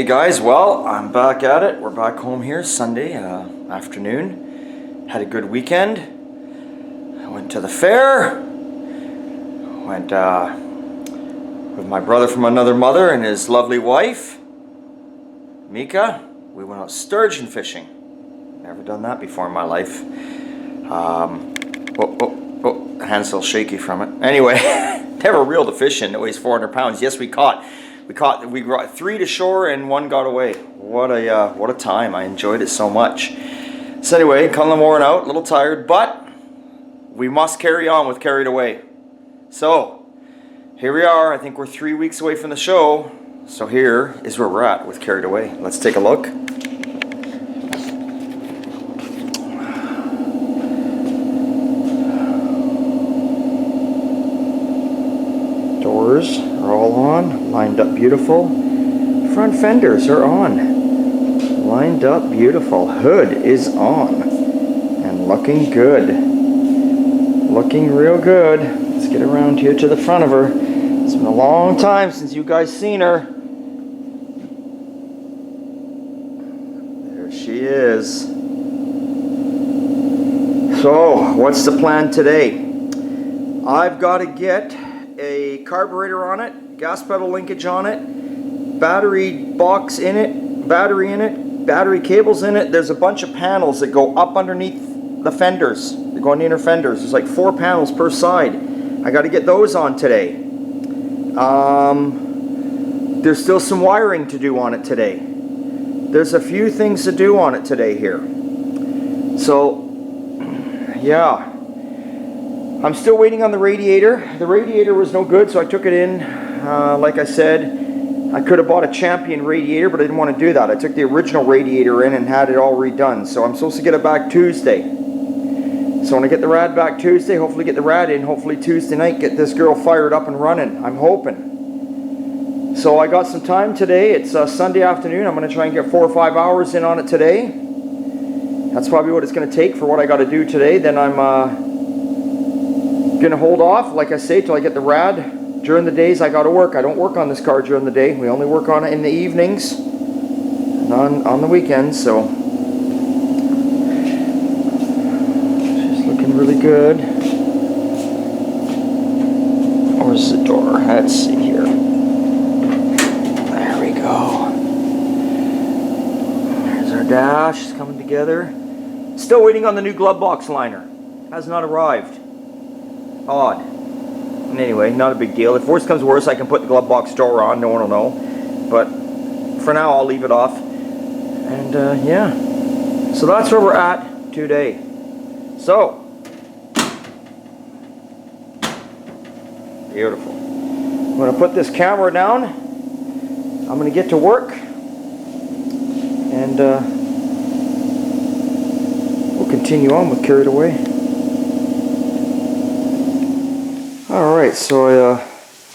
Hey guys, well, I'm back at it. We're back home here Sunday afternoon. Had a good weekend. I went to the fair. Went with my brother from another mother and his lovely wife, Mika. We went out sturgeon fishing. Never done that before in my life. Hand's still shaky from it. Anyway, never reeled a fish in that weighs 400 pounds. Yes, we brought 3 to shore and 1 got away. What a time. I enjoyed it so much. So anyway, kind of worn out, a little tired, but we must carry on with Carried Away. So here we are. I think we're 3 weeks away from the show. So here is where we're at with Carried Away. Let's take a look. Doors are all on, lined up beautiful. Front fenders are on, lined up beautiful. Hood is on and looking good. Looking real good. Let's get around here to the front of her. It's been a long time since you guys seen her. There she is. So, what's the plan today? I've got to get a carburetor on it, gas pedal linkage on it, battery box in it, battery cables in it. There's a bunch of panels that go up underneath the fenders. They go on the inner fenders. There's like 4 panels per side. I got to get those on today. There's still some wiring to do on it today. There's a few things to do on it today here. So, yeah. I'm still waiting on the radiator. The radiator was no good, so I took it in. Like I said, I could have bought a Champion radiator, but I didn't want to do that. I took the original radiator in and had it all redone. So I'm supposed to get it back Tuesday. So when I get the rad back Tuesday, hopefully get the rad in, hopefully Tuesday night, get this girl fired up and running. I'm hoping. So I got some time today. It's Sunday afternoon. I'm going to try and get 4 or 5 hours in on it today. That's probably what it's going to take for what I got to do today. Then I'm going to hold off, like I say, till I get the rad. During the days I got to work. I don't work on this car during the day. We only work on it in the evenings and on the weekends. So she's looking really good. Where's the door? Let's see here. There we go. There's our dash. It's coming together. Still waiting on the new glove box liner. Has not arrived. Odd. And anyway, not a big deal. If worse comes worse, I can put the glove box door on. No one will know. But for now, I'll leave it off. And yeah. So that's where we're at today. So. Beautiful. I'm going to put this camera down. I'm going to get to work. And we'll continue on with Carried Away. Alright, so I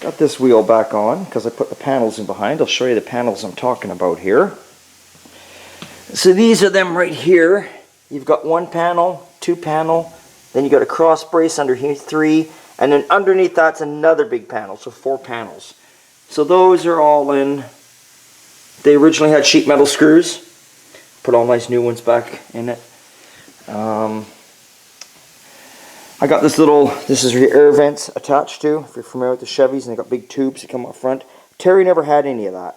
got this wheel back on because I put the panels in behind. I'll show you the panels I'm talking about here. So these are them right here. You've got 1 panel, 2 panel, then you got a cross brace under here, 3, and then underneath that's another big panel, so 4 panels. So those are all in. They originally had sheet metal screws. Put all nice new ones back in it. I got this is your air vents attached to, if you're familiar with the Chevys, and they got big tubes that come up front. Terry never had any of that.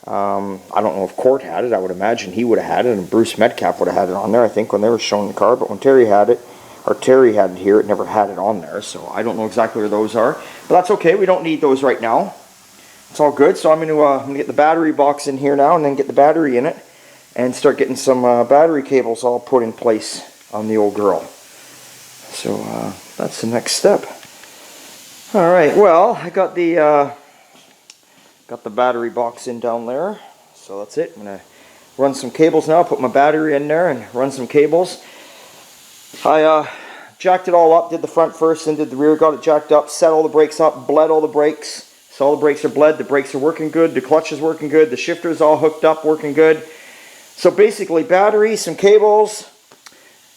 I don't know if Court had it. I would imagine he would have had it, and Bruce Metcalf would have had it on there, I think, when they were showing the car. But when Terry had it, or Terry had it here, it never had it on there. So I don't know exactly where those are. But that's okay. We don't need those right now. It's all good. So I'm going to get the battery box in here now, and then get the battery in it, and start getting some battery cables all put in place on the old girl. So that's the next step. All right. Well, I got the battery box in down there. So that's it. I'm gonna run some cables now. Put my battery in there and run some cables. I jacked it all up. Did the front first, then did the rear. Got it jacked up. Set all the brakes up. Bled all the brakes. So all the brakes are bled. The brakes are working good. The clutch is working good. The shifter is all hooked up, working good. So basically, battery, some cables.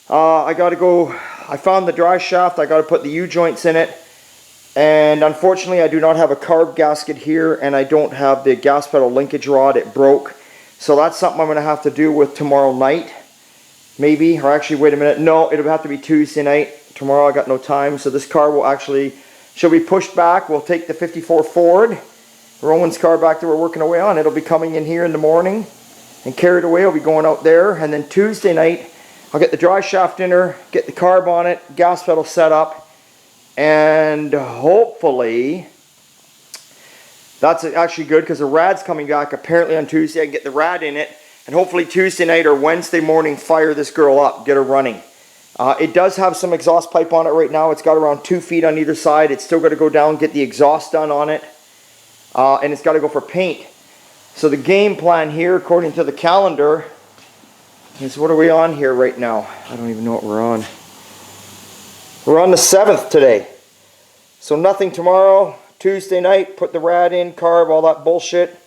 I got to go. I found the dry shaft. I got to put the U-joints in it. And unfortunately, I do not have a carb gasket here, and I don't have the gas pedal linkage rod. It broke. So that's something I'm going to have to do with tomorrow night. Maybe, or actually, wait a minute. No, it'll have to be Tuesday night. Tomorrow I got no time. So this car will actually, she'll be pushed back. We'll take the 54 Ford, Rowan's car back that we're working away on. It'll be coming in here in the morning and carried away. I'll be going out there. And then Tuesday night, I'll get the dry shaft in her, get the carb on it, gas pedal set up. And hopefully, that's actually good because the rad's coming back apparently on Tuesday. I can get the rad in it, and hopefully Tuesday night or Wednesday morning fire this girl up, get her running. It does have some exhaust pipe on it right now. It's got around 2 feet on either side. It's still got to go down, get the exhaust done on it, and it's got to go for paint. So the game plan here, according to the calendar, is, what are we on here right now? I don't even know what we're on. We're on the 7th today. So nothing tomorrow. Tuesday night, put the rad in, carb, all that bullshit.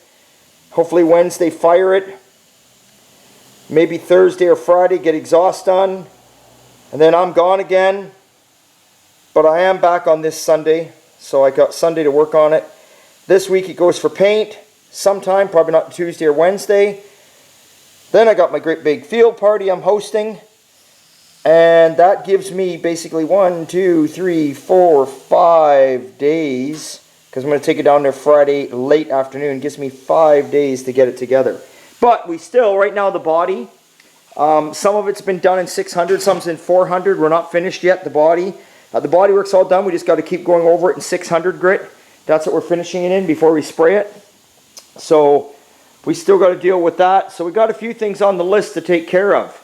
Hopefully Wednesday, fire it. Maybe Thursday or Friday, get exhaust done. And then I'm gone again. But I am back on this Sunday. So I got Sunday to work on it. This week it goes for paint. Sometime, probably not Tuesday or Wednesday. Then I got my great big field party I'm hosting. And that gives me basically 1, 2, 3, 4, 5 days, because I'm going to take it down there Friday late afternoon. It gives me 5 days to get it together. But we still, right now, the body, some of it's been done in 600, some's in 400. We're not finished yet, the body. The body work's all done. We just got to keep going over it in 600 grit. That's what we're finishing it in before we spray it. So we still got to deal with that. So we got a few things on the list to take care of.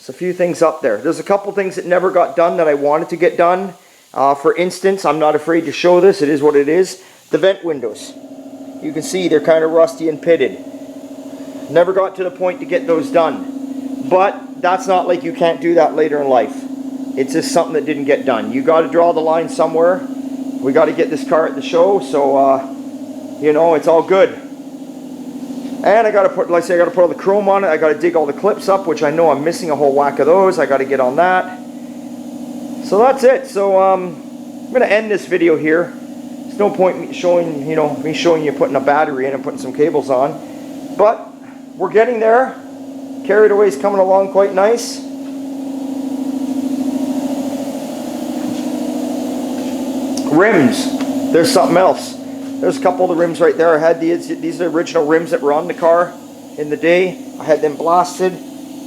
A few things up there. There's a couple things that never got done that I wanted to get done. For instance, I'm not afraid to show this. It is what it is. The vent windows. You can see they're kind of rusty and pitted. Never got to the point to get those done. But that's not like you can't do that later in life. It's just something that didn't get done. You got to draw the line somewhere. We got to get this car at the show, so you know, it's all good. And I got to put, like I say, I got to put all the chrome on it. I got to dig all the clips up, which I know I'm missing a whole whack of those. I got to get on that. So that's it. So I'm going to end this video here. There's no point me showing, me showing you putting a battery in and putting some cables on. But we're getting there. Carried Away is coming along quite nice. Rims. There's something else. There's a couple of the rims right there. I had these are the original rims that were on the car in the day. I had them blasted.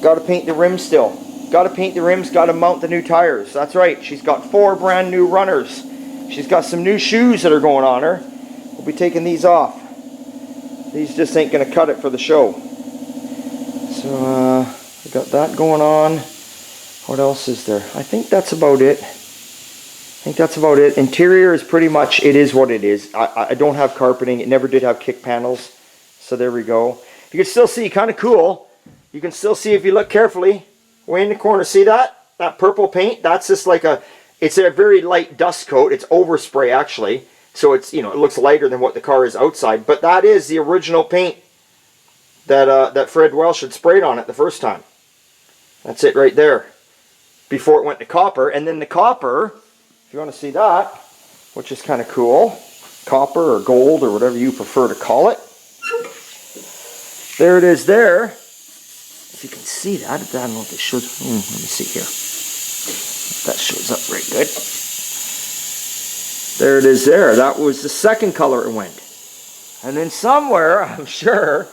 Got to paint the rims still. Got to paint the rims, got to mount the new tires. That's right. She's got 4 brand new runners. She's got some new shoes that are going on her. We'll be taking these off. These just ain't going to cut it for the show. So, we got that going on. What else is there? I think that's about it. Interior is pretty much, it is what it is. I don't have carpeting. It never did have kick panels. So there we go. You can still see, kind of cool. You can still see if you look carefully. Way in the corner, see that? That purple paint? That's just like it's a very light dust coat. It's overspray actually. So it's, it looks lighter than what the car is outside. But that is the original paint that Fred Welsh had sprayed on it the first time. That's it right there. Before it went to copper. And then the copper, if you want to see that, which is kind of cool, copper or gold or whatever you prefer to call it. There it is there. If you can see that, I don't know if it shows. Let me see here. If that shows up very good. There it is there. That was the second color it went. And then somewhere, I'm sure,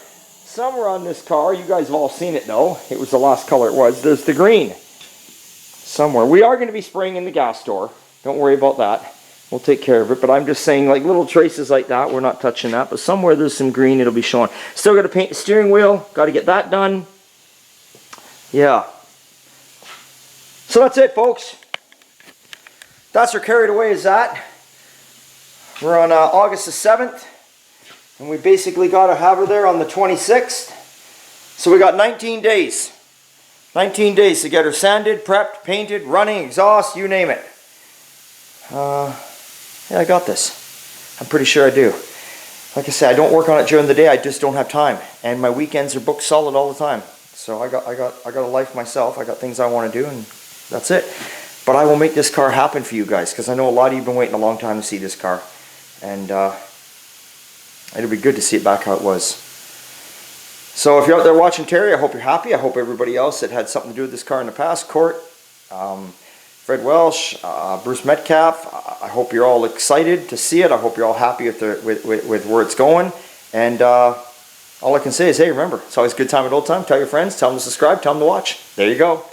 somewhere on this car, you guys have all seen it though. It was the last color it was. There's the green. Somewhere. We are going to be spraying in the gas door. Don't worry about that. We'll take care of it. But I'm just saying, like little traces like that, we're not touching that. But somewhere there's some green, it'll be showing. Still got to paint the steering wheel. Got to get that done. Yeah. So that's it, folks. That's where Carried Away is at. We're on August the 7th. And we basically got to have her there on the 26th. So we got 19 days. 19 days to get her sanded, prepped, painted, running, exhaust, you name it. Yeah, I got this. I'm pretty sure I do. Like I said, I don't work on it during the day. I just don't have time, and my weekends are booked solid all the time. So I got a life myself. I got things I want to do, and that's it. But I will make this car happen for you guys, because I know a lot of you have been waiting a long time to see this car. And it'll be good to see it back how it was. So if you're out there watching Terry, I hope you're happy. I hope everybody else that had something to do with this car in the past, Court, Fred Welsh, Bruce Metcalf, I hope you're all excited to see it. I hope you're all happy with where it's going. And all I can say is, hey, remember, it's always a good time at Old Time. Tell your friends, tell them to subscribe, tell them to watch. There you go.